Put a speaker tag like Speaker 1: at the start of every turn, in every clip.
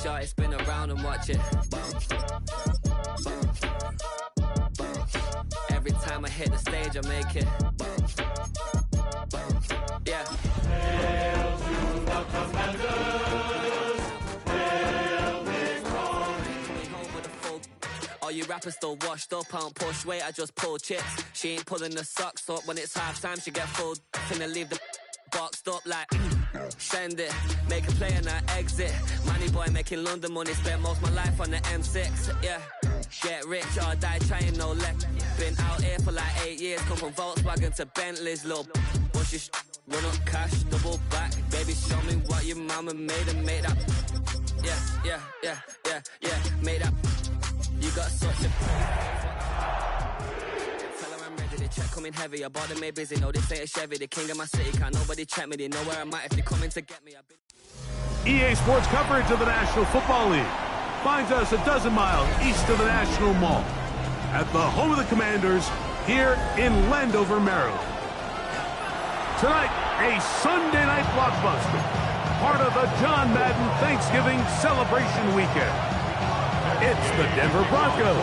Speaker 1: shot, spin around and watch it. Every time I hit the stage, I make it. Yeah. Hail to the Commanders. Hail victory. All you rappers still washed up, I don't push weight, I just pull chips. She ain't pulling the socks up when it's halftime, she get full. Finna leave the boxed up like send it, make a play and I exit. Money boy making London money, spent most of my life on the M6. Yeah, get rich or die trying, no luck. Been out here for like 8 years, come from Volkswagen to Bentley's, little what's your run up cash, double back. Baby, show me what your mama made and made up. Yeah, made up. You got such a check coming heavy, I bought them made busy. No, this ain't a Chevy, the king of my city. Can't nobody check me, they know where I'm at if they coming to get me.
Speaker 2: EA Sports coverage of the National Football League finds us a dozen miles east of the National Mall at the home of the Commanders here in Landover, Maryland. Tonight, a Sunday night blockbuster, part of the John Madden Thanksgiving celebration weekend. It's the Denver Broncos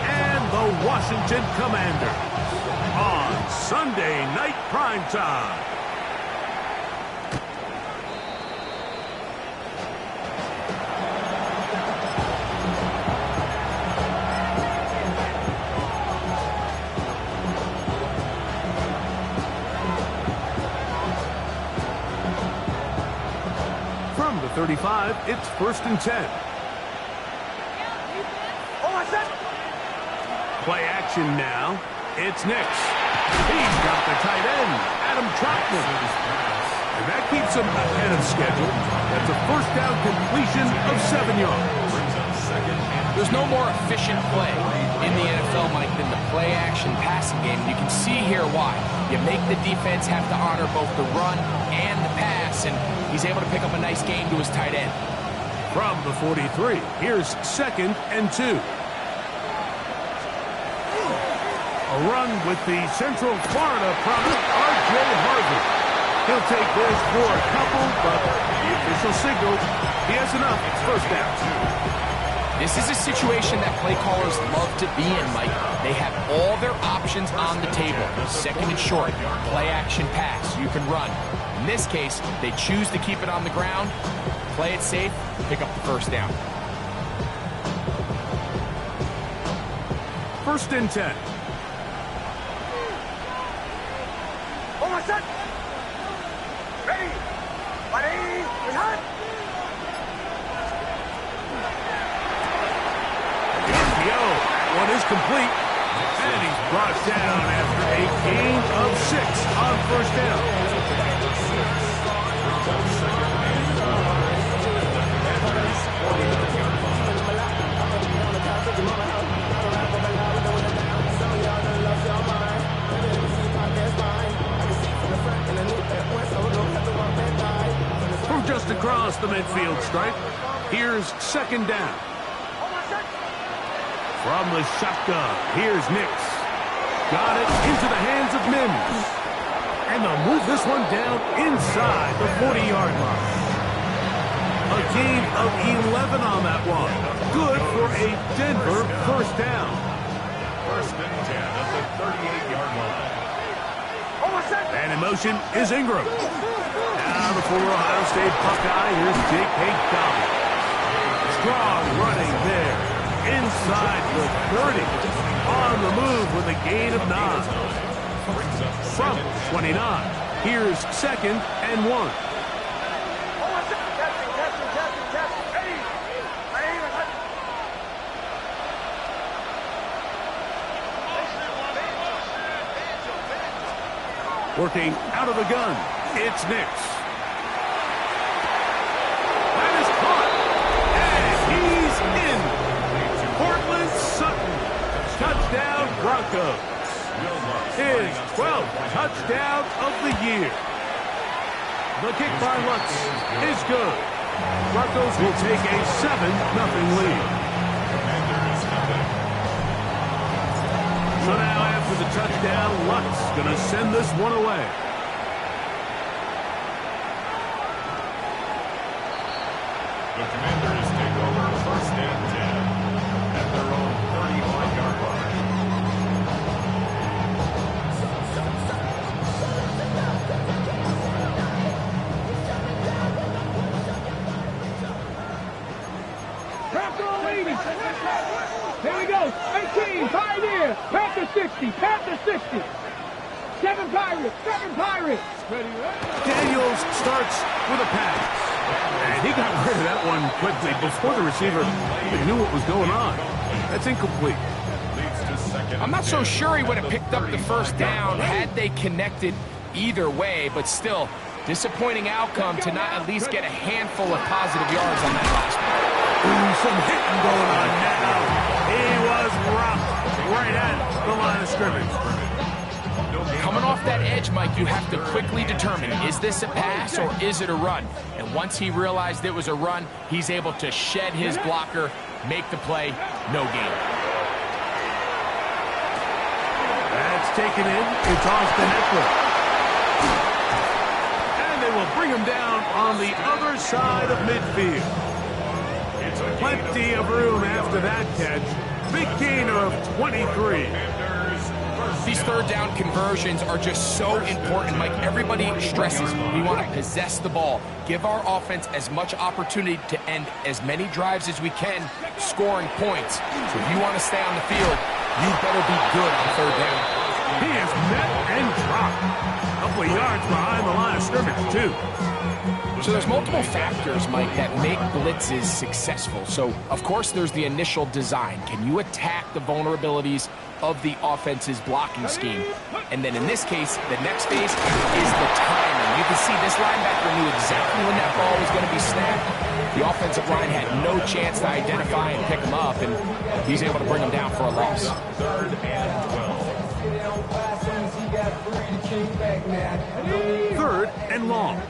Speaker 2: and the Washington Commanders on Sunday Night Primetime. From the 35, it's 1st and 10. Play action now. It's Nix. He's got the tight end, Adam Troutman. And that keeps him ahead of schedule. That's a first down completion of 7 yards.
Speaker 3: There's no more efficient play in the NFL, Mike, than the play action passing game. You can see here why. You make the defense have to honor both the run and the pass, and he's able to pick up a nice gain to his tight end.
Speaker 2: From the 43, here's 2nd and 2. A run with the Central Florida product, R.J. Harvey. He'll take this for a couple, but the official signal, he has enough. It's first down.
Speaker 3: This is a situation that play callers love to be in, Mike. They have all their options on the table. 2nd and short, play action pass, you can run. In this case, they choose to keep it on the ground, play it safe, pick up the first down.
Speaker 2: 1st and 10.
Speaker 4: Ready! Ready! Hot!
Speaker 2: One is complete, and he's brought down after a gain of 6 on 1st down. From just across the midfield stripe, here's 2nd down. From the shotgun, here's Nix. Got it into the hands of Mims. And they'll move this one down inside the 40-yard line. A gain of 11 on that one. Good for a Denver first down.
Speaker 5: 1st and 10 at the 38-yard line.
Speaker 2: And in motion is Ingram. Now the former Ohio State Buckeye, here's J.K. Dobbins. Strong running there. Inside the 30. On the move with a gain of 9. From 29. Here's 2nd and 1. Working out of the gun. It's Nix. That is caught. And he's in. Portland Sutton. Touchdown Broncos. His 12th touchdown of the year. The kick by Lutz is good. Broncos will take a 7-0 lead. So now after the touchdown, Lutz going to send this one away.
Speaker 5: The Commanders take over 1st and 10 at their own 35-yard line.
Speaker 6: Here we go. 18, Pioneer. Panther 60. Panther 60. 7 Pirates. 7 Pirates.
Speaker 2: Daniels starts with a pass. And he got rid of that one quickly before the receiver even knew what was going on. That's incomplete.
Speaker 3: I'm not so sure he would have picked up the first down had they connected either way, but still, disappointing outcome to not at least get a handful of positive yards on that last one.
Speaker 2: Ooh, some hitting going on now. He was rocked right at the line of scrimmage.
Speaker 3: Coming off that edge, Mike, you have to quickly determine, is this a pass or is it a run? And once he realized it was a run, he's able to shed his blocker, make the play, no gain.
Speaker 2: That's taken in. It's Austin Eckler. And they will bring him down on the other side of midfield. Plenty of room after that catch. Big gainer of 23.
Speaker 3: These third down conversions are just so important, Mike. Everybody stresses we want to possess the ball, give our offense as much opportunity to end as many drives as we can, scoring points. So if you want to stay on the field, you better be good on third down.
Speaker 2: He is met and dropped. A couple of yards behind the line of scrimmage, too.
Speaker 3: So there's multiple factors, Mike, that make blitzes successful. So, of course, there's the initial design. Can you attack the vulnerabilities of the offense's blocking scheme? And then in this case, the next phase is the timing. You can see this linebacker knew exactly when that ball was going to be snapped. The offensive line had no chance to identify and pick him up, and he's able to bring him down for a loss.
Speaker 5: 3rd and 12.
Speaker 2: 3rd and long.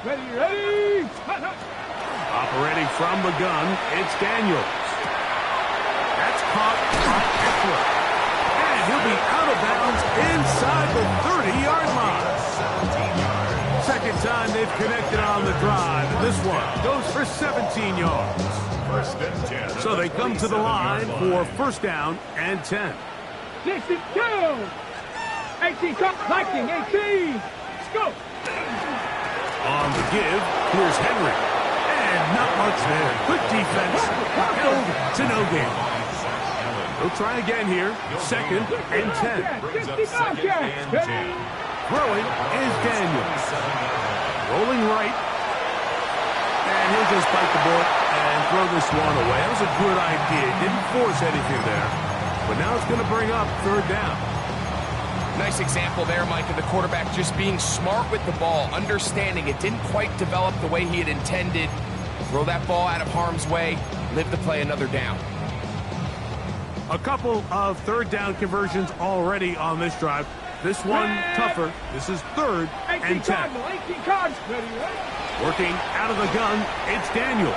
Speaker 6: Ready.
Speaker 2: Operating from the gun, it's Daniels. That's caught by Eckler. And he'll be out of bounds inside the 30-yard line. Second time they've connected on the drive. And this one goes for 17 yards.
Speaker 5: 1st and 10.
Speaker 2: So they come to the line for 1st down and 10.
Speaker 6: 62. 18, collecting. 18. Let's go.
Speaker 2: On the give, here's Henry. And not much there. Good defense. Held to no gain. He'll try again here. 2nd and 10.
Speaker 5: Brings up 2nd and 10.
Speaker 2: Throwing is Daniels. Rolling right. And he'll just bite the bullet and throw this one away. That was a good idea. Didn't force anything there. But now it's going to bring up 3rd down.
Speaker 3: Nice example there, Mike, of the quarterback just being smart with the ball, understanding it didn't quite develop the way he had intended. Throw that ball out of harm's way, live to play another down.
Speaker 2: A couple of 3rd down conversions already on this drive. This one tougher. This is 3rd and 10.
Speaker 6: 18 cards.
Speaker 2: Working out of the gun, it's Daniels.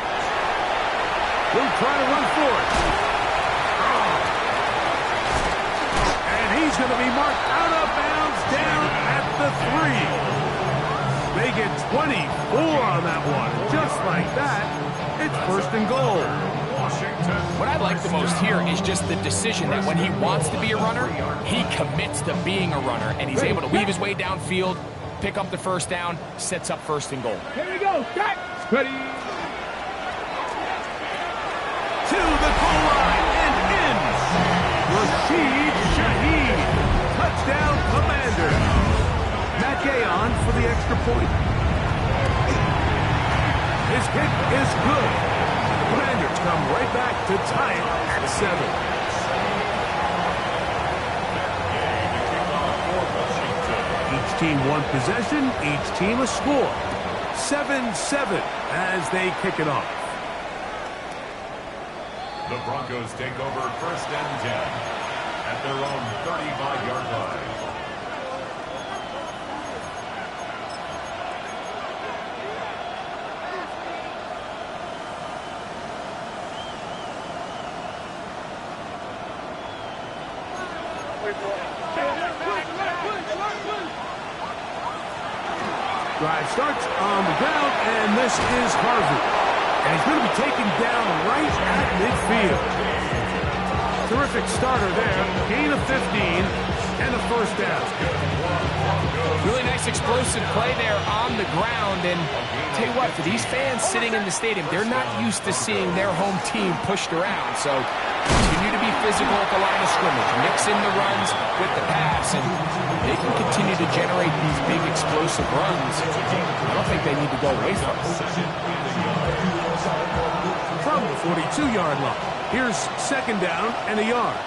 Speaker 2: He'll try to run for it. He's going to be marked out of bounds down at the 3. They get 24 on that one. Just like that, it's 1st and goal.
Speaker 3: What I like the most here is just the decision that when he wants to be a runner, he commits to being a runner, and he's able to weave his way downfield, pick up the 1st down, sets up 1st and goal.
Speaker 6: Here we go. Cut. Ready.
Speaker 2: To the goal line and in. Rashid Shaheed. Touchdown, Commander. Matt Gay on for the extra point. His kick is good. Commanders come right back to tie it at 7. Each team one possession, each team a score. 7-7 as they kick it off.
Speaker 5: The Broncos take over 1st and 10 at their own 35-yard line.
Speaker 2: Drive starts on the ground, and This is Harvey. And he's going to be taken down right at midfield. Terrific starter there. Gain of 15 and a first down.
Speaker 3: Really nice explosive play there on the ground. And tell you what, for these fans sitting in the stadium, they're not used to seeing their home team pushed around. So continue to be physical at the line of scrimmage. Mix in the runs with the pass, and they can continue to generate these big explosive runs. I don't think they need to go away from it.
Speaker 2: From the 42-yard line. Here's second down and a yard.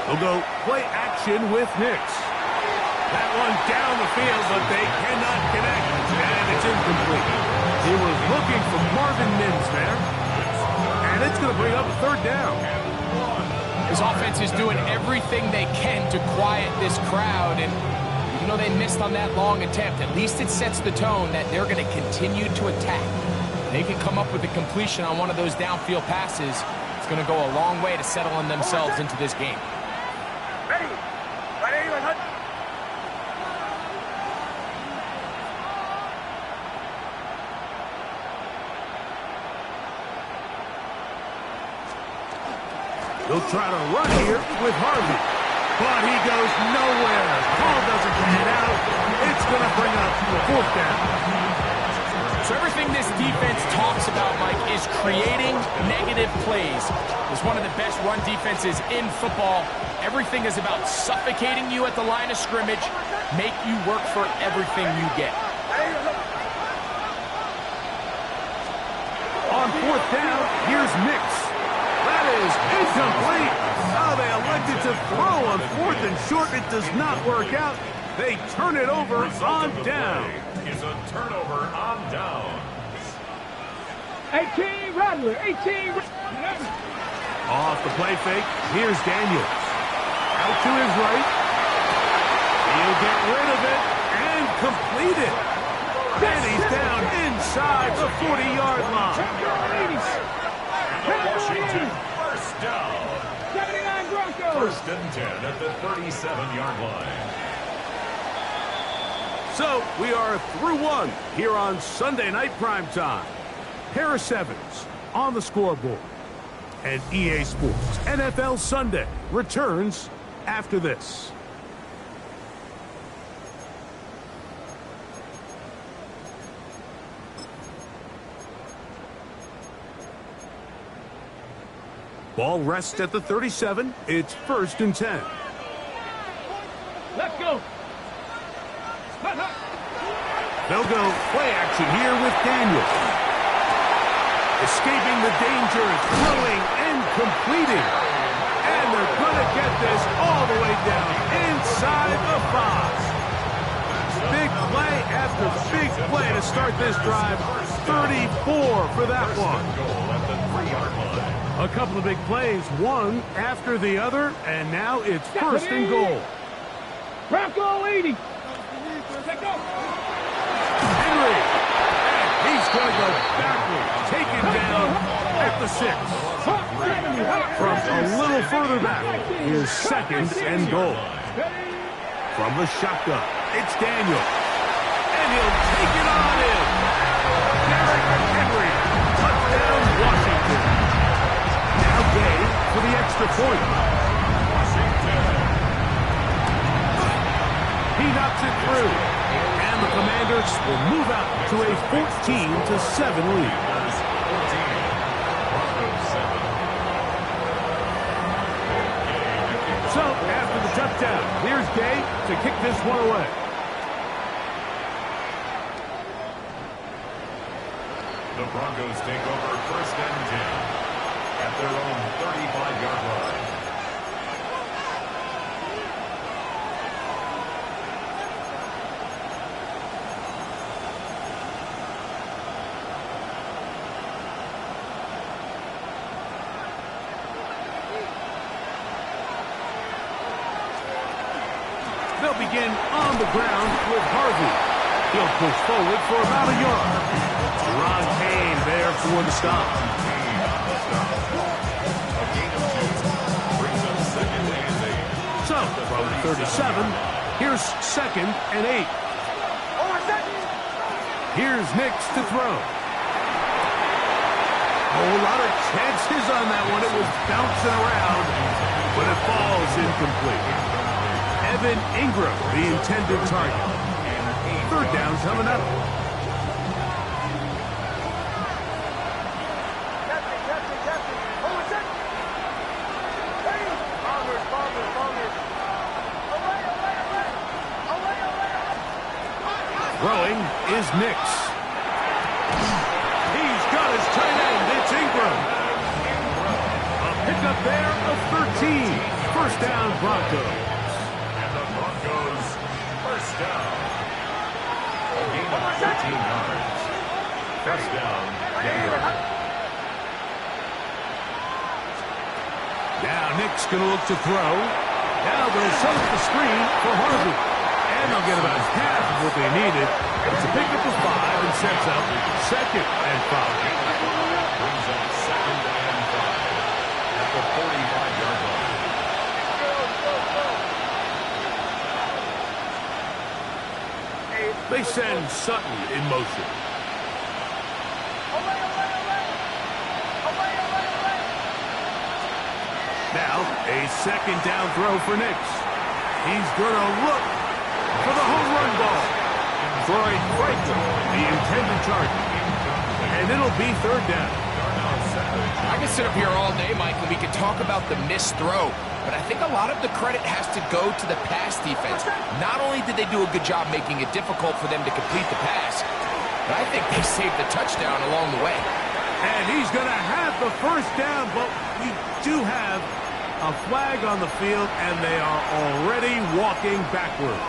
Speaker 2: They'll go play action with Nix. That one down the field, but they cannot connect, and it's incomplete. He was looking for Marvin Mims there, and it's going to bring up a third down.
Speaker 3: His offense is doing everything they can to quiet this crowd, and even though they missed on that long attempt, at least it sets the tone that they're going to continue to attack. They can come up with a completion on one of those downfield passes. It's going to go a long way to settling themselves into this game.
Speaker 2: He'll try to run here with Harvey, but he goes nowhere. Ball doesn't get out. It's going to bring up fourth down.
Speaker 3: So everything this defense talks about, Mike, is creating negative plays. It's one of the best run defenses in football. Everything is about suffocating you at the line of scrimmage, make you work for everything you get.
Speaker 2: On fourth down, here's Nix. That is incomplete. Oh, they elected to throw on fourth and short. It does not work out. They turn it over on down.
Speaker 5: Is a turnover on down.
Speaker 6: 18 Rattler, 18.
Speaker 2: Off the play fake, here's Daniels. Out to his right. He'll get rid of it and complete it. And he's down inside the 40-yard line.
Speaker 5: Washington, first down.
Speaker 6: 79 Broncos.
Speaker 5: First and 10 at the 37-yard line.
Speaker 2: So we are through one here on Sunday Night Primetime. Harris Evans on the scoreboard. And EA Sports NFL Sunday returns after this. Ball rests at the 37. It's first and 10.
Speaker 6: Let's go.
Speaker 2: They'll go play action here with Daniels. Escaping the danger, throwing and completing. And they're going to get this all the way down inside the 5. Big play after big play to start this drive. 34 for that one. A couple of big plays, one after the other, and now it's first and goal.
Speaker 6: Bronco 80.
Speaker 2: Henry, and he's going to go backwards, taken down at the 6. From a little further back, here's second and goal. From the shotgun, it's Daniel, and he'll take it on in. Derrick Henry, touchdown Washington. Now Gay for the extra point. He knocks it through. And the Commanders will move out to a 14-7 lead. So, after the touchdown, here's Gay to kick this one away.
Speaker 5: The Broncos take over first and 10 at their own 35-yard line.
Speaker 2: They'll begin on the ground with Harvey. He'll push forward for about a yard. Ron Payne there for the stop. So, from 37, Here's 2nd and 8. Here's Nix to throw. Oh, a lot of chances on that one. It was bouncing around, but it falls incomplete. Evan Ingram, the intended target. 3rd down coming up. Throwing is Nix. He's got his tight end. It's Ingram. A pickup there of 13. 1st down, Broncos.
Speaker 5: And the Broncos, 1st down. A gain of 13 yards. 1st down, Denver.
Speaker 2: Now Nick's going to look to throw. Now they'll set up the screen for Harvey. And they'll get about half of what they needed. It's a pickup of 5 and sets up 2nd and 5.
Speaker 5: Brings up 2nd and 5 at the 45-yard line.
Speaker 2: They send Sutton in motion. Now, a 2nd down throw for Nix. He's going to look for the home run ball. Troy Franklin, the intended target. And it'll be 3rd down.
Speaker 3: I can sit up here all day, Mike, and we can talk about the missed throw, but I think a lot of the credit has to go to the pass defense. Not only did they do a good job making it difficult for them to complete the pass, but I think they saved the touchdown along the way.
Speaker 2: And he's going to have the 1st down, but we do have a flag on the field, and they are already walking backwards.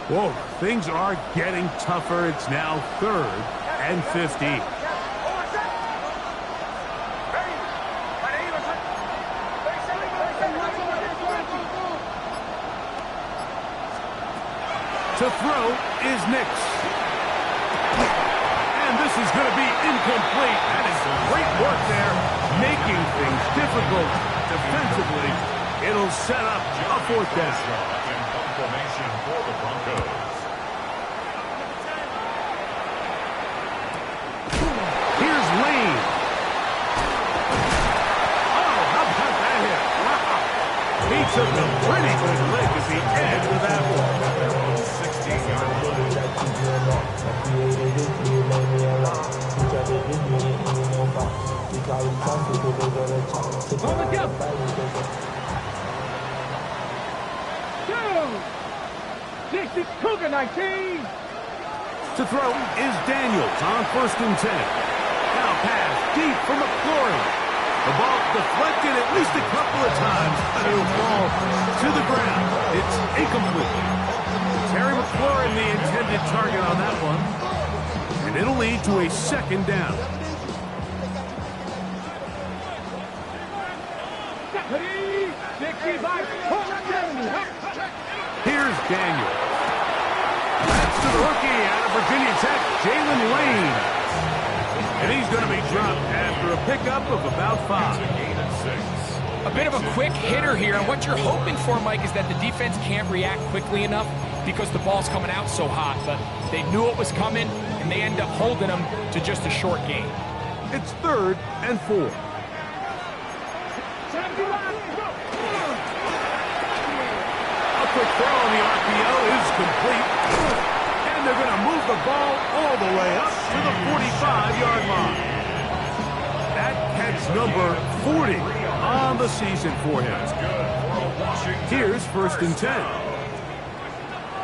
Speaker 2: Whoa, things are getting tougher. It's now 3rd and 15. To throw is Nix. And this is going to be incomplete. That is great work there, making things difficult defensively. It'll set up a 4th down.
Speaker 5: Formation for the Broncos.
Speaker 2: Here's Lane. Oh, how about that hit? Wow. He took a pretty good lick at the end of that one.
Speaker 5: 16-yard line.
Speaker 6: Dixie Cougar 19.
Speaker 2: To throw is Daniels on 1st and 10. Now pass deep for McLaurin. The ball deflected at least a couple of times, but it'll fall to the ground. It's incomplete. Terry McLaurin, the intended target on that one. And it'll lead to a 2nd down. Here's Daniel. That's to the rookie out of Virginia Tech, Jalen Lane. And he's going to be dropped after a pickup of about 5.
Speaker 3: A bit of a quick hitter here, and what you're hoping for, Mike, is that the defense can't react quickly enough because the ball's coming out so hot, but they knew it was coming, and they end up holding them to just a short gain.
Speaker 2: It's 3rd and 4. Quick throw on the RPO is complete. And they're going to move the ball all the way up to the 45-yard line. That catch number 40 on the season for him. Here's 1st and 10.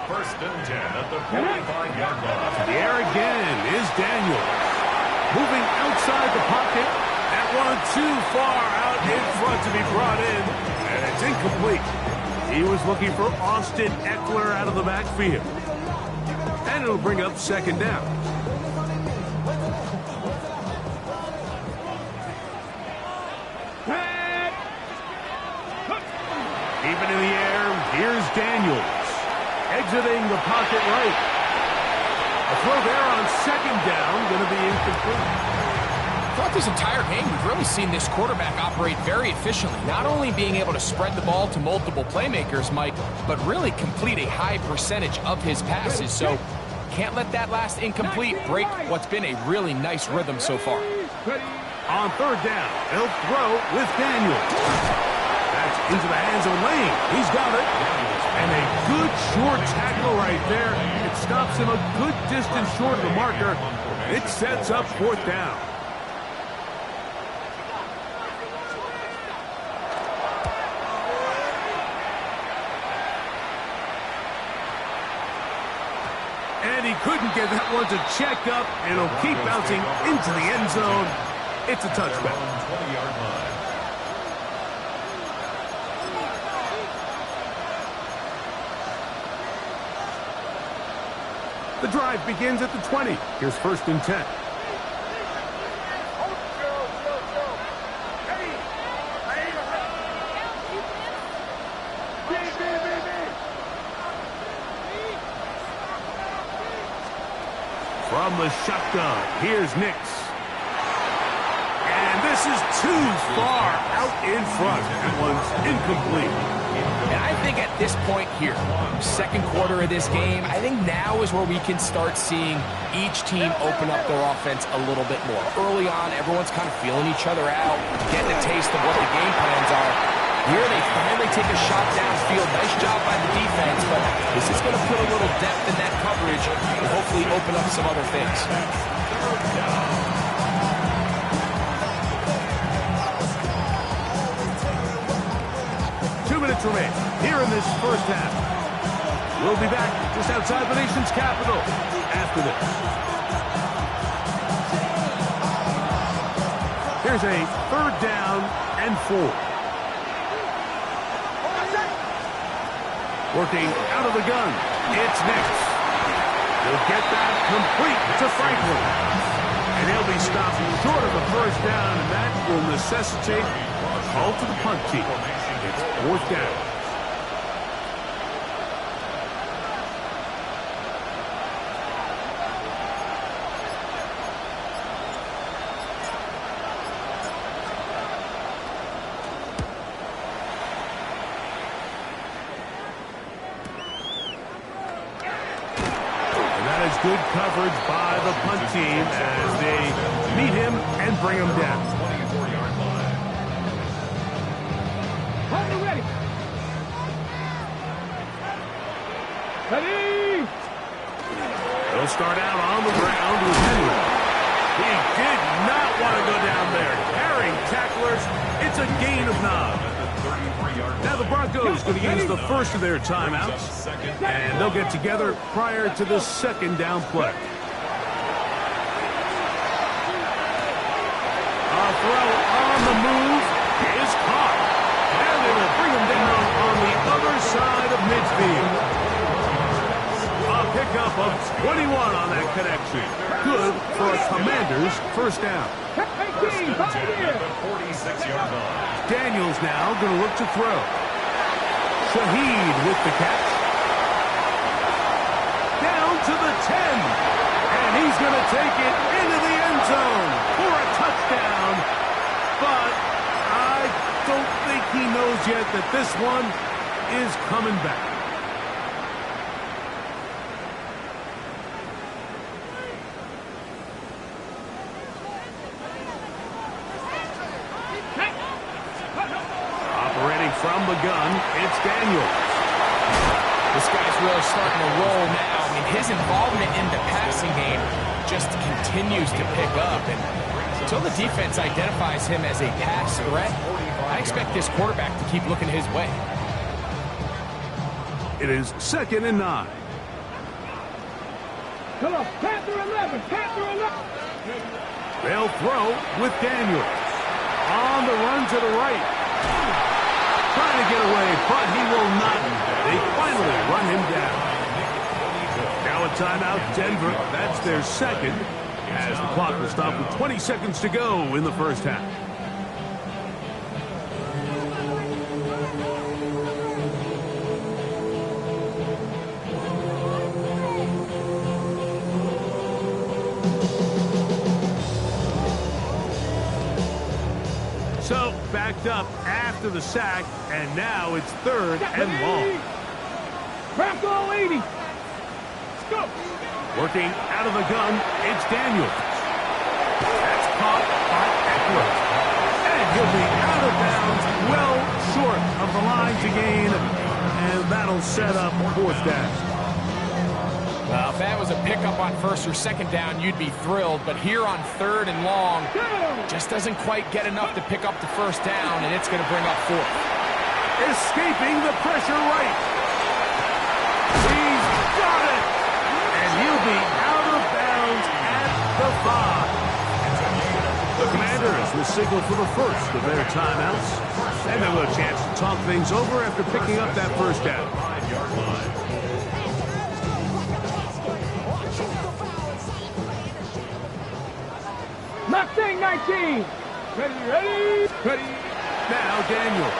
Speaker 5: 1st and 10 at the 45-yard line.
Speaker 2: The air again is Daniels. Moving outside the pocket. That one too far out in front to be brought in. And it's incomplete. He was looking for Austin Eckler out of the backfield. And it'll bring up 2nd down. Even in the air, here's Daniels. Exiting the pocket right. A throw there on second down, going to be incomplete.
Speaker 3: Throughout this entire game, we've really seen this quarterback operate very efficiently, not only being able to spread the ball to multiple playmakers, Mike, but really complete a high percentage of his passes. So can't let that last incomplete break what's been a really nice rhythm so far.
Speaker 2: On third down, they'll throw with Daniels. That's into the hands of Lane. He's got it. And a good short tackle right there. It stops him a good distance short of the marker. It sets up fourth down. And he couldn't get that one to check up, and it'll keep bouncing into the end zone. It's a touchback. The drive begins at the 20. Here's first and 10. From the shotgun, here's Nix. And this is too far out in front. That one's incomplete.
Speaker 3: And I think at this point here, second quarter of this game, I think now is where we can start seeing each team open up their offense a little bit more. Early on, everyone's kind of feeling each other out, getting a taste of what the game plans are. Here they finally take a shot downfield. Nice job by the defense, but this is going to put a little depth in that coverage and hopefully open up some other things.
Speaker 2: 2 minutes remain here in this first half. We'll be back just outside the nation's capital after this. Here's a third down and 4. Working out of the gun, it's Nix. He'll get that complete to Franklin. And he'll be stopped short of the first down, and that will necessitate a call to the punt team. It's fourth down. Good coverage by the punt team as they meet him and bring him down.
Speaker 6: Ready. Ready.
Speaker 2: He'll start out on the ground with Henry. He did not want to go down there. Carrying tacklers, it's a gain of 9. Now the Broncos going to use the first of their timeouts, and they'll get together prior to the second down play. A throw on the move is caught, and they will bring him down on the other side of midfield. A pickup of 21 on that connection. Good for a Commander's first down.
Speaker 5: 46-yard line.
Speaker 2: Daniels now going to look to throw. Shaheed with the catch. Down to the 10. And he's going to take it into the end zone for a touchdown. But I don't think he knows yet that this one is coming back. From the gun, it's Daniels.
Speaker 3: This guy's really starting to roll now. I mean, his involvement in the passing game just continues to pick up. And until the defense identifies him as a pass threat, I expect this quarterback to keep looking his way.
Speaker 2: It is 2nd and 9.
Speaker 6: Come on, Panther 11, Panther 11.
Speaker 2: They'll throw with Daniels. On the run to the right. Trying to get away, but he will not. They finally run him down. Now a timeout, Denver. That's their second, as the clock will stop with 20 seconds to go in the first half. backed up after the sack, and now it's 3rd and long.
Speaker 6: Bronco 80. Let's go.
Speaker 2: Working out of the gun, it's Daniels. That's caught by Eckler. And he'll be out of bounds, well short of the line to gain, and that'll set up 4th down.
Speaker 3: Well, if that was a pickup on 1st or 2nd down, you'd be thrilled. But here on 3rd and long, just doesn't quite get enough to pick up the 1st down, and it's going to bring up 4th.
Speaker 2: Escaping the pressure right. He's got it. And he'll be out of bounds at the 5. The Commanders will signal for the first of their timeouts. And they'll have a chance to talk things over after picking up that 1st down.
Speaker 5: 5-yard line.
Speaker 6: Mustang 19. Ready.
Speaker 2: Now Daniels.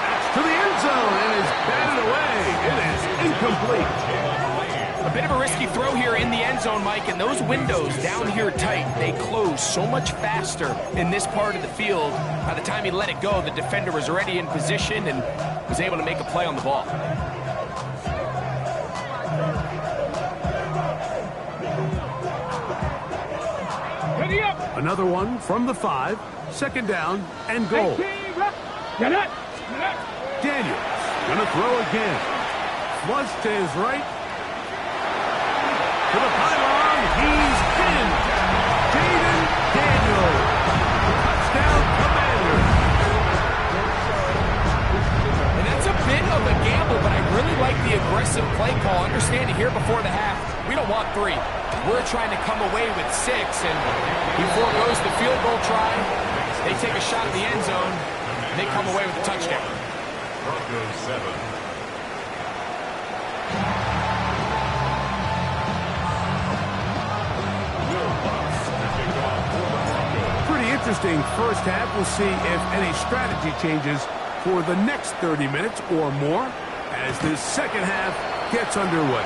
Speaker 2: That's to the end zone and is batted away. It is incomplete.
Speaker 3: A bit of a risky throw here in the end zone, Mike, and those windows down here tight, they close so much faster in this part of the field. By the time he let it go, the defender was already in position and was able to make a play on the ball.
Speaker 6: Ready up.
Speaker 2: Another one from the 5. 2nd down and goal.
Speaker 6: Get it.
Speaker 2: Daniels gonna throw again. Flush to his right. To the pylon, he's in. Jayden Daniels. Touchdown, Commanders.
Speaker 3: And that's a bit of a gamble, but I really like the aggressive play call. Understanding here before the half, we don't want 3. We're trying to come away with 6, and he foregoes the field goal try. They take a shot at the end zone, and they come away with a touchdown.
Speaker 5: Broncos 7.
Speaker 2: Pretty interesting first half. We'll see if any strategy changes for the next 30 minutes or more as this second half gets underway.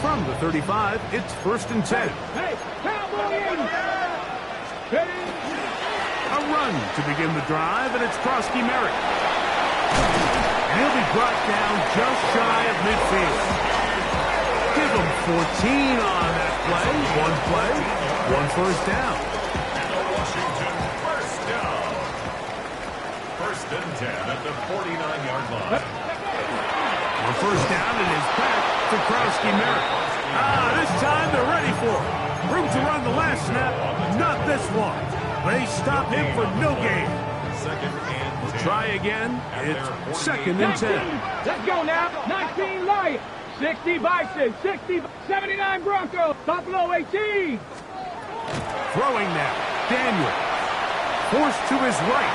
Speaker 2: From the 35, it's 1st and 10.
Speaker 6: Hey, Cowboys! Ready?
Speaker 2: A run to begin the drive, and it's Krosky Merritt. And he'll be brought down just shy of midfield. Give him 14 on that play. 1 first down.
Speaker 5: And the Washington 1st down. 1st and 10 at the 49-yard line.
Speaker 2: The 1st down and is back to Krosky Merritt. This time they're ready for it. Room to run the last snap, not this one. They stop him for no gain.
Speaker 5: 2nd and 10.
Speaker 2: Try again. It's 2nd and 10.
Speaker 6: Let's go now. 19 Lions. 60 Bison. 60, 79 Broncos. Buffalo 18.
Speaker 2: Throwing now. Daniel. Forced to his right.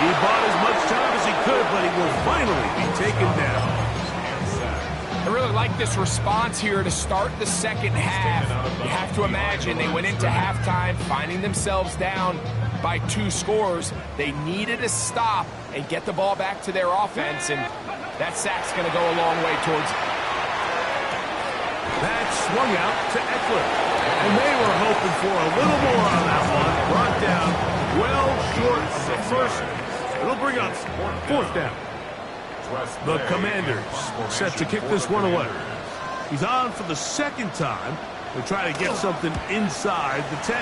Speaker 2: He bought as much time as he could, but he will finally be taken down.
Speaker 3: I really like this response here to start the second half. You have to imagine they went into halftime finding themselves down by 2 scores. They needed a stop and get the ball back to their offense, and that sack's going to go a long way towards it.
Speaker 2: That swung out to Eckler. And they were hoping for a little more on that one. Brought down well short of the first. It'll bring up 4th down. The Commanders set to kick this one away. He's on for the 2nd time to try to get something inside the 10.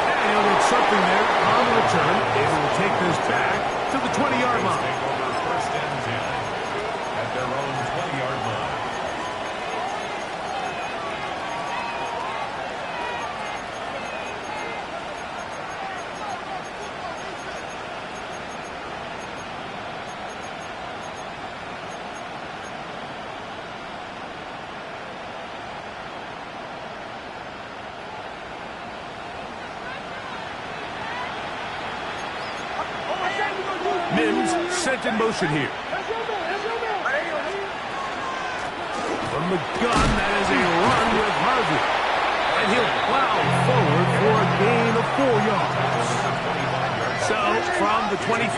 Speaker 2: And he'll get something there on the return. Able to take this back to the 20-yard line.
Speaker 5: Take over 1st and 10 at their own 20-yard line.
Speaker 2: Mims sent in motion here. From the gun, that is a run with Harvey. And he'll plow forward for a gain of 4 yards. So, from the 25,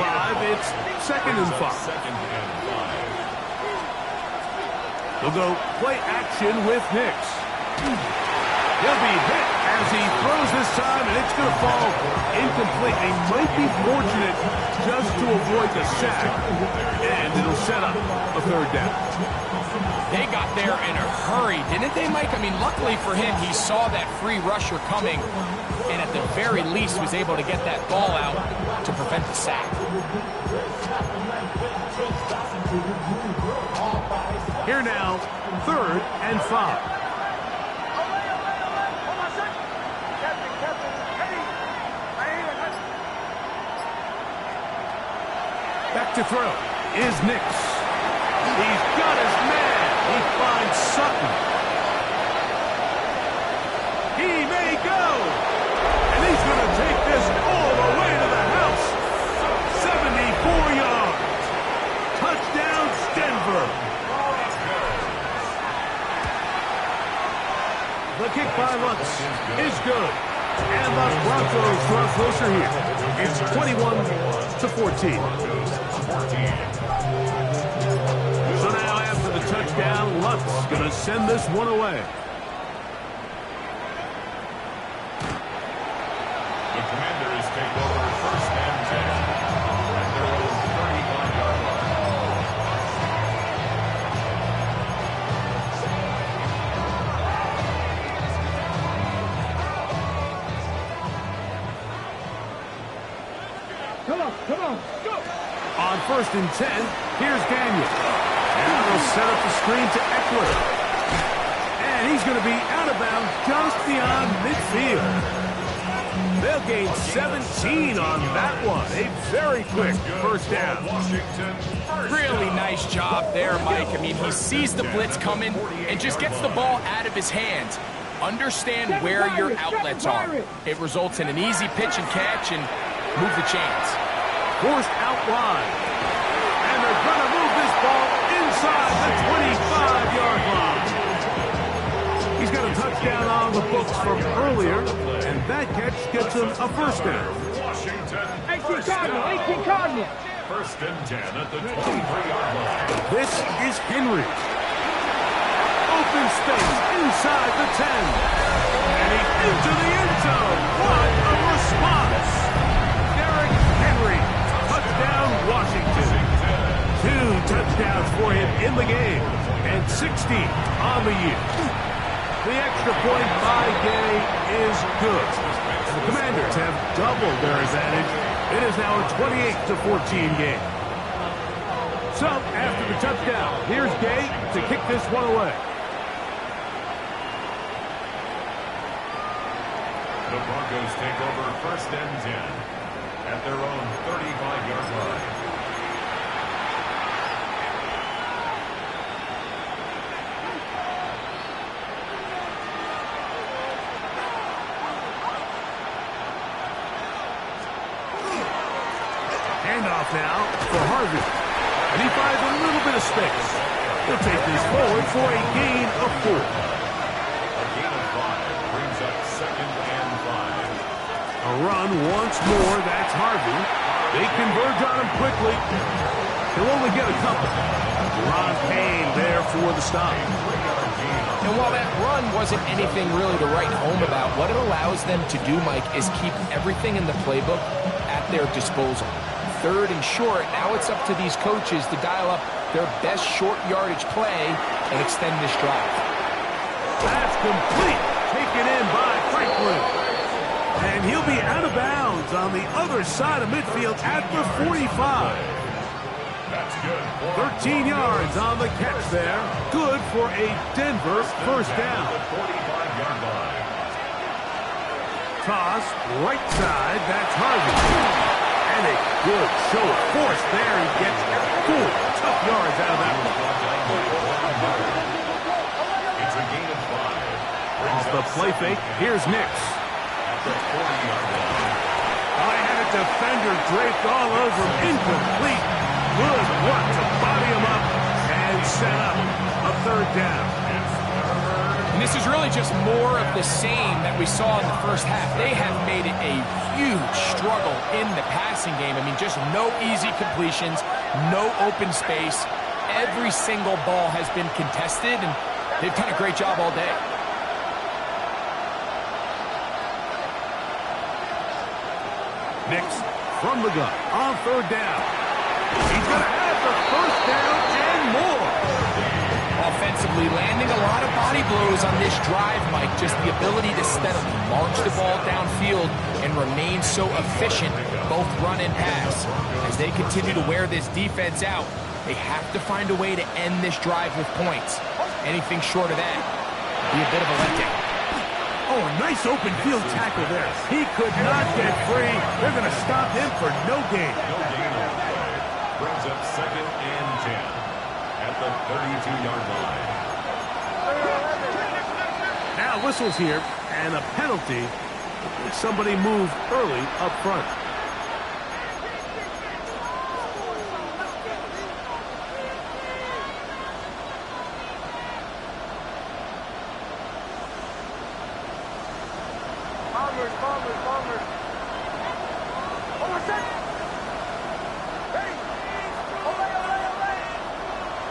Speaker 2: it's 2nd and 5.
Speaker 5: Second and 5.
Speaker 2: They'll go play action with Nix. He'll be hit as he throws this time, and it's going to fall incomplete. They might be fortunate just to avoid the sack, and it'll set up a 3rd down.
Speaker 3: They got there in a hurry, didn't they, Mike? I mean, luckily for him, he saw that free rusher coming, and at the very least was able to get that ball out to prevent the sack.
Speaker 2: Here now, 3rd and 5. Back to throw is Nix. He's got his man. He finds Sutton. He may go. And he's going to take this all the way to the house. 74 yards. Touchdown, Denver. The kick by Lutz is good. And the Broncos draw closer here. It's 21-14. So now after the touchdown, Lutz going to send this one away.
Speaker 5: The Commanders take over 1st and 10 at their own 35-yard line.
Speaker 6: Come on, go!
Speaker 2: On 1st and 10, here's Daniel. Now they'll set up the screen to Eckler. And he's going to be out of bounds just beyond midfield. They'll gain 17 on that one. A very quick 1st down.
Speaker 5: Washington,
Speaker 3: Really nice job there, Mike. I mean, he sees the blitz coming and just gets the ball out of his hands. Understand where your outlets are. It results in an easy pitch and catch and move the chains.
Speaker 2: Forced out wide. And they're going to move this ball inside the 25-yard line. He's got a touchdown on the books from earlier, and that catch gets him a 1st down.
Speaker 5: Washington,
Speaker 6: 18 Cardinal.
Speaker 5: 1st and 10 at the 23-yard line.
Speaker 2: This is Henry. Open space inside the 10. And he's into the end zone. What a response. Derrick Henry. Touchdown, Washington. 2 touchdowns for him in the game. And 16 on the year. The extra point by Gay is good. And the Commanders have doubled their advantage. It is now a 28-14 game. So, after the touchdown, here's Gay to kick this one away.
Speaker 5: The Broncos take over 1st and 10 at their own 35-yard line.
Speaker 2: Handoff now for Harvey. And he finds a little bit of space. He'll take this forward for a gain of 4.
Speaker 5: A gain of 5 brings up 2nd and 5.
Speaker 2: A run once more. That's Harvey. They converge on him quickly. He'll only get a couple. Ron Payne there for the stop.
Speaker 3: And while that run wasn't anything really to write home about, what it allows them to do, Mike, is keep everything in the playbook at their disposal. 3rd and short, now it's up to these coaches to dial up their best short yardage play and extend this drive.
Speaker 2: That's complete. Taken in by Franklin. And he'll be out of bounds on the other side of midfield at the 45.
Speaker 5: That's good.
Speaker 2: 13 yards on the catch there. Good for a Denver 1st down.
Speaker 5: 45-yard line.
Speaker 2: Toss, right side. That's Harvey. And a good show of force there. He gets 4 tough yards out of that one.
Speaker 5: It's a gain of 5.
Speaker 2: Off the play fake, here's Nix.
Speaker 5: At the 40-yard line.
Speaker 2: I had a defender draped all over him. Incomplete. Good work to body him up and set up a 3rd down.
Speaker 3: And this is really just more of the same that we saw in the first half. They have made it a huge struggle in the passing game. I mean, just no easy completions, no open space. Every single ball has been contested, and they've done a great job all day.
Speaker 2: Nix from the gun on third down. He's going to have the first down and more.
Speaker 3: Offensively, landing a lot of body blows on this drive, Mike. Just the ability to steadily march the ball downfield and remain so efficient, both run and pass. As they continue to wear this defense out, they have to find a way to end this drive with points. Anything short of that would be a bit of a letdown.
Speaker 2: Oh, a nice open field tackle there. He could not get free. They're going to stop him for no gain.
Speaker 5: No gain on the play. Brings up 2nd and 10 at the 32-yard line.
Speaker 2: Now whistles here, and a penalty. Somebody moved early up front.
Speaker 4: Bombers. Hold on, set. Ready.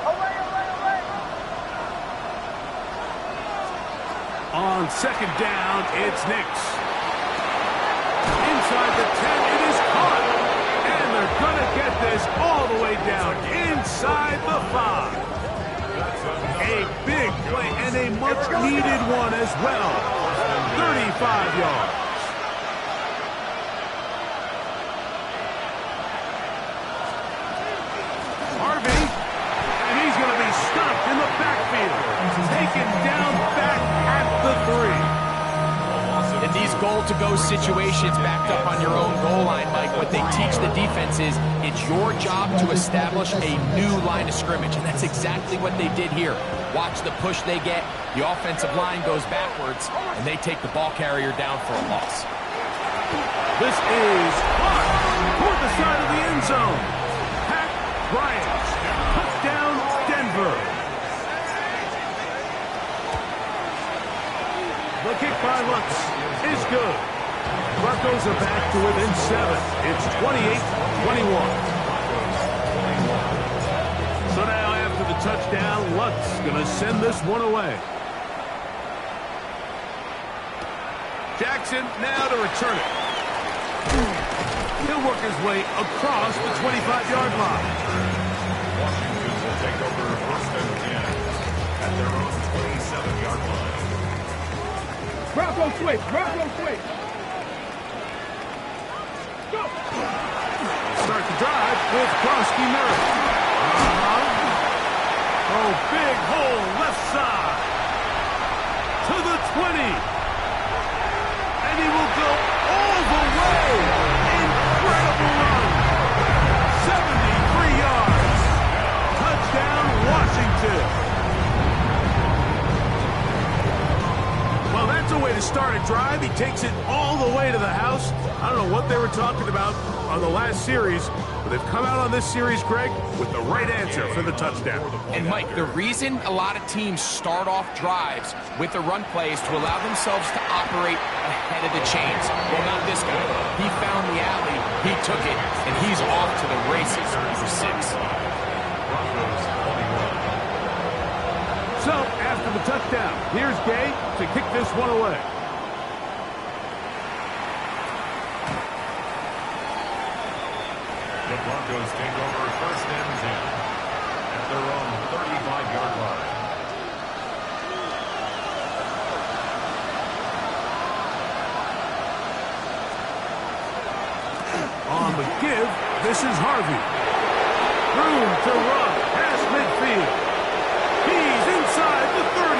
Speaker 4: Away.
Speaker 2: On 2nd down, it's Nix. Inside the 10, it is caught. And they're going to get this all the way down inside the 5. A big play and a much-needed one as well. 35 yards. Harvey, and he's going to be stopped in the backfield. Taken down back at the 3.
Speaker 3: In these goal-to-go situations backed up on your own goal line, Mike, what they teach the defense is it's your job to establish a new line of scrimmage, and that's exactly what they did here. Watch the push they get. The offensive line goes backwards, and they take the ball carrier down for a loss.
Speaker 2: This is caught toward the side of the end zone. Pat Bryant, touchdown Denver. The kick by Lutz is good. Broncos are back to within 7. It's 28-21. So now after the touchdown, Lutz going to send this one away. Jackson now to return it. He'll work his way across the 25-yard line.
Speaker 5: Washington will take over 1st and 10 at their own 27-yard line.
Speaker 6: Bronco switch. Go.
Speaker 2: Start the drive with Krosky Murray. Oh, big hole left side. To the 20. And he will go all the way. Incredible run. 73 yards. Touchdown, Washington. Well, that's a way to start a drive. He takes it all the way to the house. I don't know what they were talking about on the last series, but they've come out on this series, Greg, with the right answer for the touchdown.
Speaker 3: And, Mike, the reason a lot of teams start off drives with the run play is to allow themselves to operate ahead of the chains. Well, not this guy. He found the alley, he took it, and he's off to the races for 6.
Speaker 2: So, after the touchdown, here's Gay to kick this one away.
Speaker 5: The Broncos take over 1st and 10 at their own 35-yard line.
Speaker 2: On the give, this is Harvey. Room to run past midfield. He's inside the 30.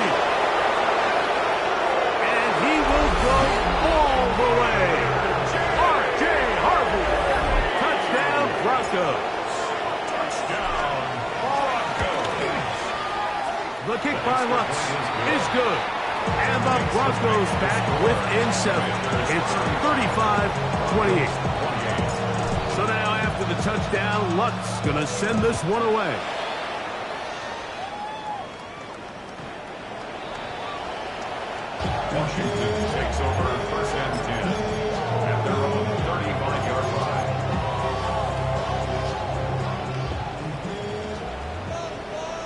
Speaker 2: And he will go all the way. R.J. Harvey. Touchdown, Broncos.
Speaker 5: Touchdown, Broncos.
Speaker 2: The kick by Lutz is good. And the Broncos back within 7. It's 35-28. So now after the touchdown, Lutz going to send this one away.
Speaker 5: Washington takes over first and 10 at their own 35-yard line.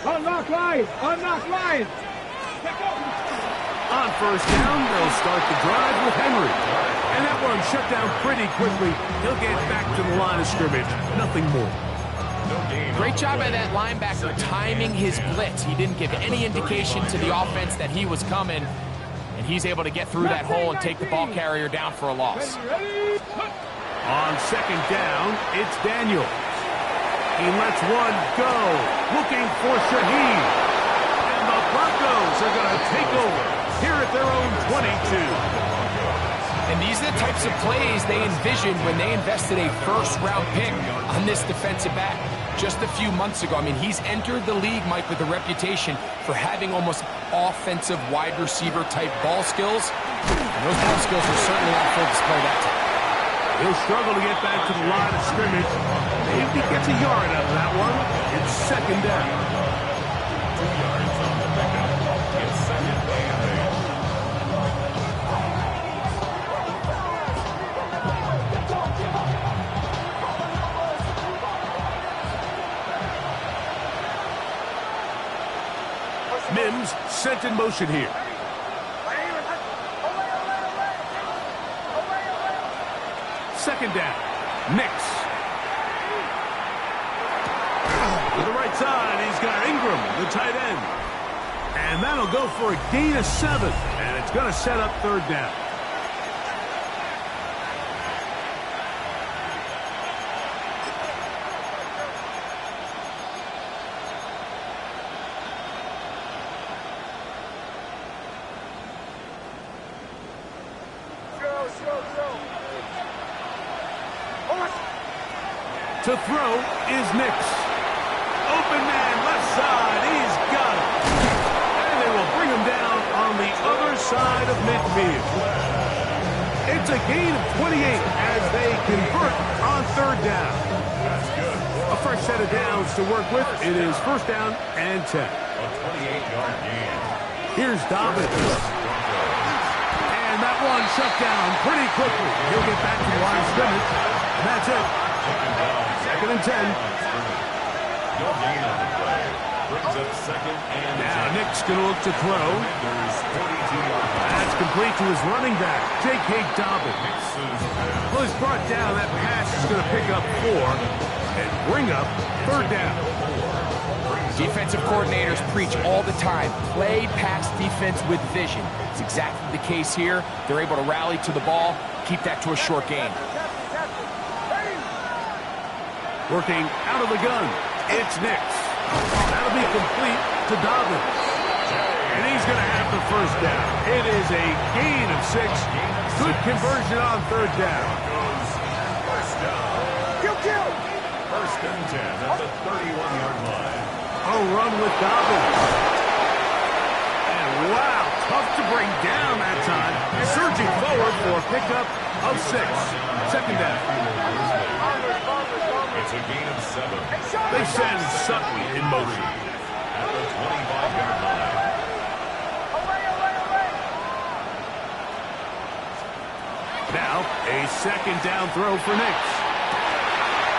Speaker 6: Unlock Lions! Unlock Lions!
Speaker 2: On first down, they'll start the drive with Henry. And that one shut down pretty quickly. He'll get back to the line of scrimmage. Nothing more.
Speaker 3: Great job by that linebacker timing his blitz. He didn't give any indication to the offense that he was coming, and he's able to get through that hole and take the ball carrier down for a loss.
Speaker 2: On second down, it's Daniels. He lets one go, looking for Shaheed. And the Broncos are going to take over here at their own 22.
Speaker 3: And these are the types of plays they envisioned when they invested a first-round pick on this defensive back just a few months ago. I mean, he's entered the league, Mike, with a reputation for having almost offensive wide receiver type ball skills. And those ball skills are certainly on full display that time.
Speaker 2: He'll struggle to get back to the line of scrimmage. Maybe he gets a yard out of that one. It's second down.
Speaker 5: 2 yards on the pickup. It's second and 8.
Speaker 2: Mims sent in motion here. Second down. Nix. To the right side, he's got Ingram, the tight end. And that'll go for a gain of 7. And it's going to set up third down. To throw is Nix. Open man, left side. He's got it. And they will bring him down on the other side of midfield. It's a gain of 28 as they convert on third down. A fresh set of downs to work with. It is first down and 10.
Speaker 5: A 28-yard gain.
Speaker 2: Here's Dobbins. And that one shut down pretty quickly. He'll get back to the line of scrimmage. And that's it. Second and 10.
Speaker 5: No gain on the play. Brings up second and
Speaker 2: Now
Speaker 5: 10.
Speaker 2: Nick's going to look to throw.
Speaker 5: Commanders 42-yard line.
Speaker 2: That's complete to his running back, J.K. Dobbins. Well, he's brought down. That pass is going to pick up 4 and bring up third down.
Speaker 3: Defensive coordinators preach all the time, play pass defense with vision. It's exactly the case here. They're able to rally to the ball, keep that to a short gain.
Speaker 2: Working out of the gun, it's Nix. That'll be complete to Dobbins. And he's going to have the first down. It is a gain of 6. Good conversion on third down.
Speaker 5: First down. First and 10 at the 31-yard line.
Speaker 2: A run with Dobbins. And wow, tough to bring down that time. Surging forward for a pickup of 6. Second down.
Speaker 5: It's a gain of 7.
Speaker 2: They send Sutton in motion.
Speaker 5: At the 25-yard line.
Speaker 2: Now, a second down throw for Nix.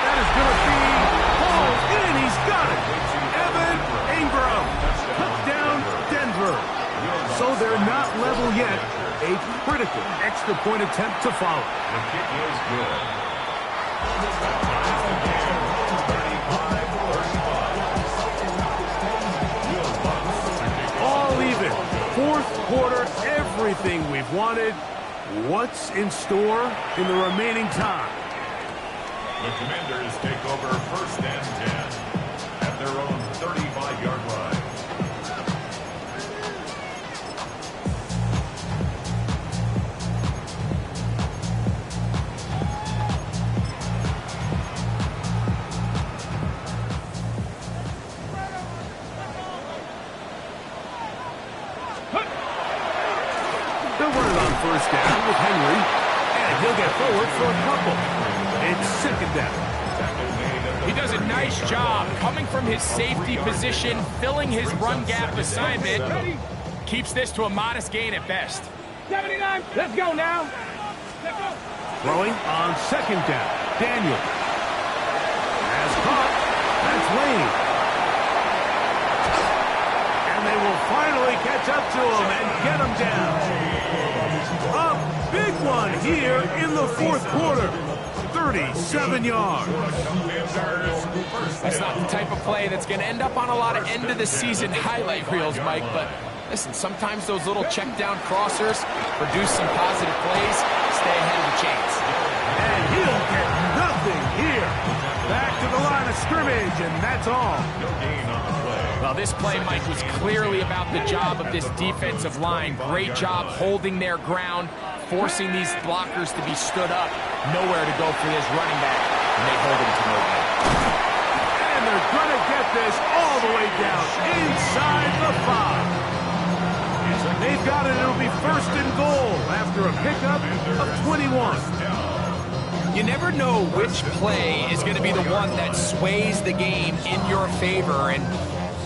Speaker 2: That is going to be pulled in. He's got it. Evan Ingram. Touchdown, Denver. So they're not level yet. A critical extra point attempt to follow.
Speaker 5: The kick is good.
Speaker 2: All even. Fourth quarter, everything we've wanted. What's in store in the remaining time?
Speaker 5: The Commanders take over first and 10 at their own 35-yard line.
Speaker 2: They'll run it on first down with Henry, and he'll get forward for a couple. It's second down.
Speaker 3: He does a nice job coming from his safety position, filling his run gap assignment. Keeps this to a modest gain at best.
Speaker 6: 79. Let's go now. Let's go.
Speaker 2: Throwing on second down. Daniel. Has caught. That's Lane. And they will finally catch up to him and get him down. A big one here in the fourth quarter. 37 yards.
Speaker 3: That's not the type of play that's going to end up on a lot of end-of-the-season highlight reels, Mike, but listen, sometimes those little check-down crossers produce some positive plays, stay ahead of the chains.
Speaker 2: And he'll get nothing here. Back to the line of scrimmage, and that's all.
Speaker 3: Well, this play, Mike, was clearly about the job of this defensive line. Great job holding their ground, forcing these blockers to be stood up. Nowhere to go for this running back, and they hold him to no gain.
Speaker 2: And they're going to get this all the way down inside the 5. They've got it. It'll be first and goal after a pickup of 21.
Speaker 3: You never know which play is going to be the one that sways the game in your favor, and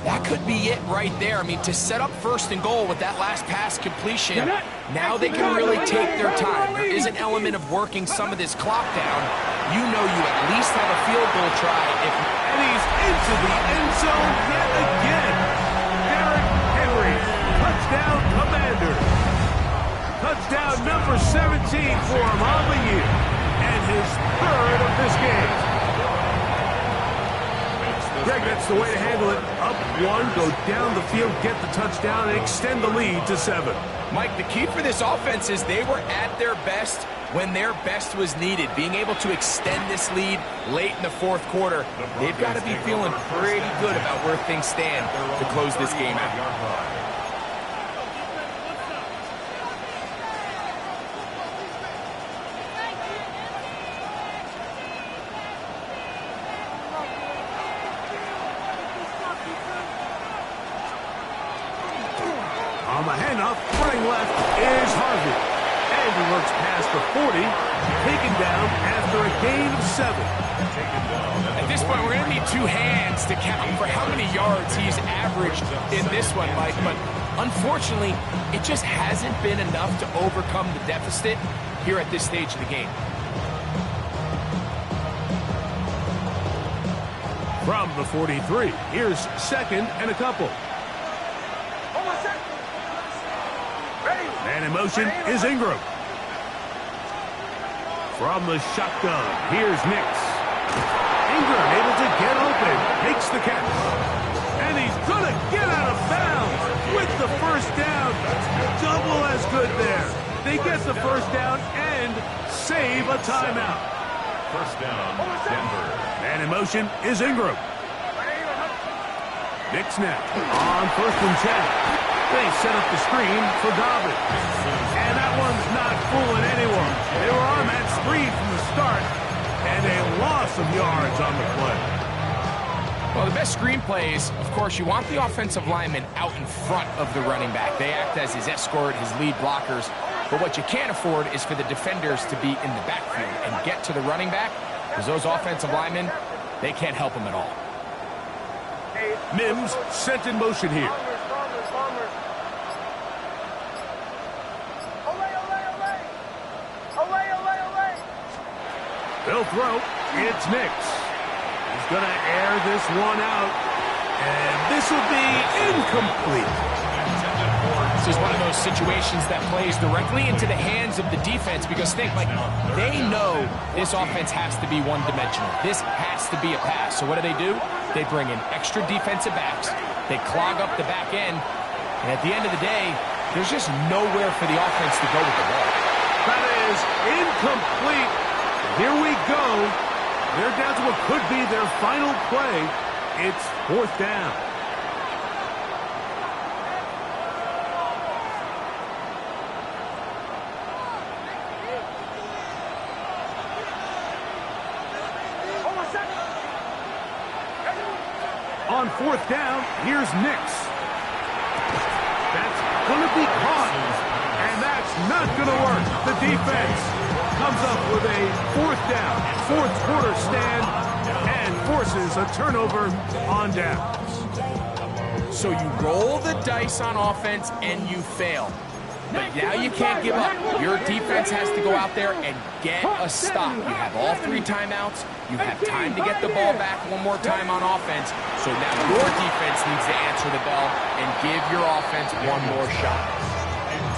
Speaker 3: that could be it right there. I mean, to set up first and goal with that last pass completion, now they can really take their time. There is an element of working some of this clock down. You know you at least have a field goal try.
Speaker 2: And he's into the end zone yet again. Derrick Henry, touchdown Commanders. Touchdown number 17 for him on the year. And his third of this game. Greg, that's the way to handle it. Up one, go down the field, get the touchdown, and extend the lead to 7.
Speaker 3: Mike, the key for this offense is they were at their best when their best was needed. Being able to extend this lead late in the fourth quarter, they've got to be feeling pretty good about where things stand to close this game out.
Speaker 2: On the handoff, running left is Harvey. And he works past the 40, taken down after a gain of 7.
Speaker 3: At this point, we're going to need 2 hands to count for how many yards he's averaged in this one, Mike. But unfortunately, it just hasn't been enough to overcome the deficit here at this stage of the game.
Speaker 2: From the 43, here's second and a couple. And in motion is Ingram. From the shotgun, here's Nix. Ingram able to get open, makes the catch. And he's going to get out of bounds with the first down. Double as good there. They get the first down and save a timeout.
Speaker 5: First down, Denver.
Speaker 2: And in motion is Ingram. Nix now on first and 10. They set up the screen for Dobbins. And that one's not fooling anyone. They were on that screen from the start, and a loss of yards on the play.
Speaker 3: Well, the best screen plays, of course, you want the offensive lineman out in front of the running back. They act as his escort, his lead blockers. But what you can't afford is for the defenders to be in the backfield and get to the running back, because those offensive linemen, they can't help him at all.
Speaker 2: Mims sent in motion here. They'll throw. It's Nix. He's going to air this one out. And this will be incomplete.
Speaker 3: This is one of those situations that plays directly into the hands of the defense because think, like, they know this offense has to be one-dimensional. This has to be a pass. So what do? They bring in extra defensive backs. They clog up the back end. And at the end of the day, there's just nowhere for the offense to go with the ball.
Speaker 2: That is incomplete. Here we go. They're down to what could be their final play. It's fourth down. On fourth down, here's Nix. That's going to be caught. And that's not going to work. The defense comes up with a fourth down, fourth quarter stand, and forces a turnover on downs.
Speaker 3: So you roll the dice on offense and you fail. But now you can't give up. Your defense has to go out there and get a stop. You have all 3 timeouts. You have time to get the ball back one more time on offense. So now your defense needs to answer the bell and give your offense one more shot.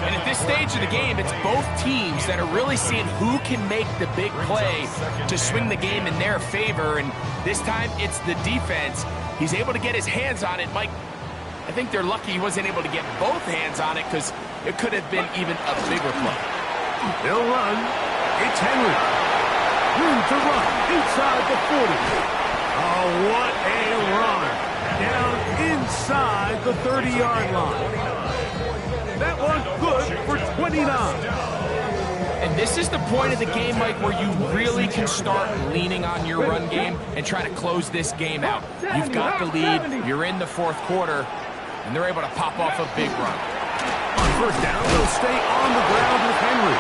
Speaker 3: And at this stage of the game, it's both teams that are really seeing who can make the big play to swing the game in their favor. And this time, it's the defense. He's able to get his hands on it. Mike, I think they're lucky he wasn't able to get both hands on it because it could have been even a bigger play.
Speaker 2: They'll run. It's Henry. Room to run inside the 40. Oh, what a run. Down inside the 30-yard line. That one good for 29.
Speaker 3: And this is the point of the game, Mike, where you really can start leaning on your run game and try to close this game out. You've got the lead. You're in the 4th quarter, and they're able to pop off a big run.
Speaker 2: On 1st down, they'll stay on the ground with Henry.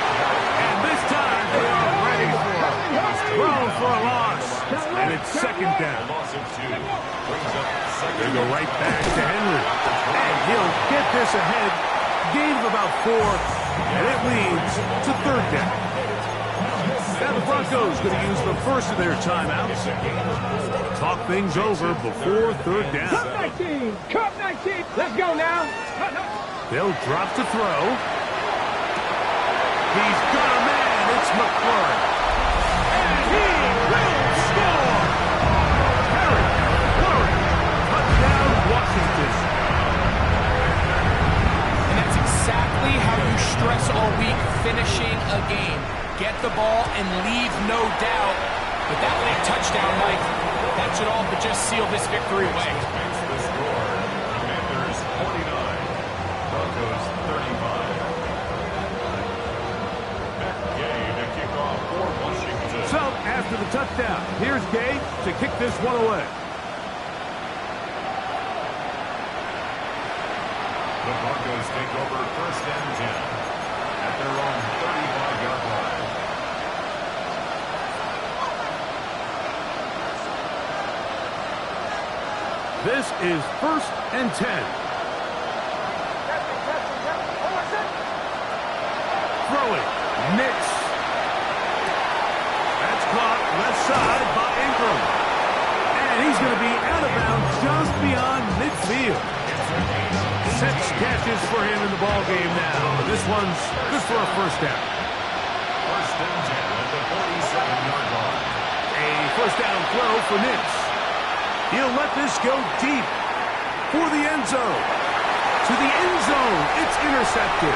Speaker 2: And this time, they are ready for it. Thrown for a loss. And it's 2nd down. They go right back to Henry. And he'll get this ahead. Gain of about 4, and it leads to 3rd down. Now the Broncos going to use the first of their timeouts. Talk things over before 3rd down.
Speaker 6: Cup 19! Cup 19! Let's go now!
Speaker 2: They'll drop to throw. He's got a man. It's McLaurin. And he will score! Harry McLaurin. Touchdown, Washington.
Speaker 3: Exactly how you stress all week finishing a game. Get the ball and leave no doubt. But that late touchdown, Mike, that should all but just seal this victory away.
Speaker 5: The score, Commanders 49, Broncos 35. Matt Gay to kick off for Washington.
Speaker 2: So, after the touchdown, here's Gay to kick this one away.
Speaker 5: The Broncos take over 1st and 10 at their own 35-yard line.
Speaker 2: This is 1st and 10. Throwing. Nix. That's caught left side by Ingram. And he's going to be out of bounds just beyond midfield. 6 catches for him in the ball game now. This one's good for a 1st down.
Speaker 5: 1st and 10 at the 47-yard line.
Speaker 2: A 1st down throw for Nix. He'll let this go deep for the end zone. To the end zone, it's intercepted.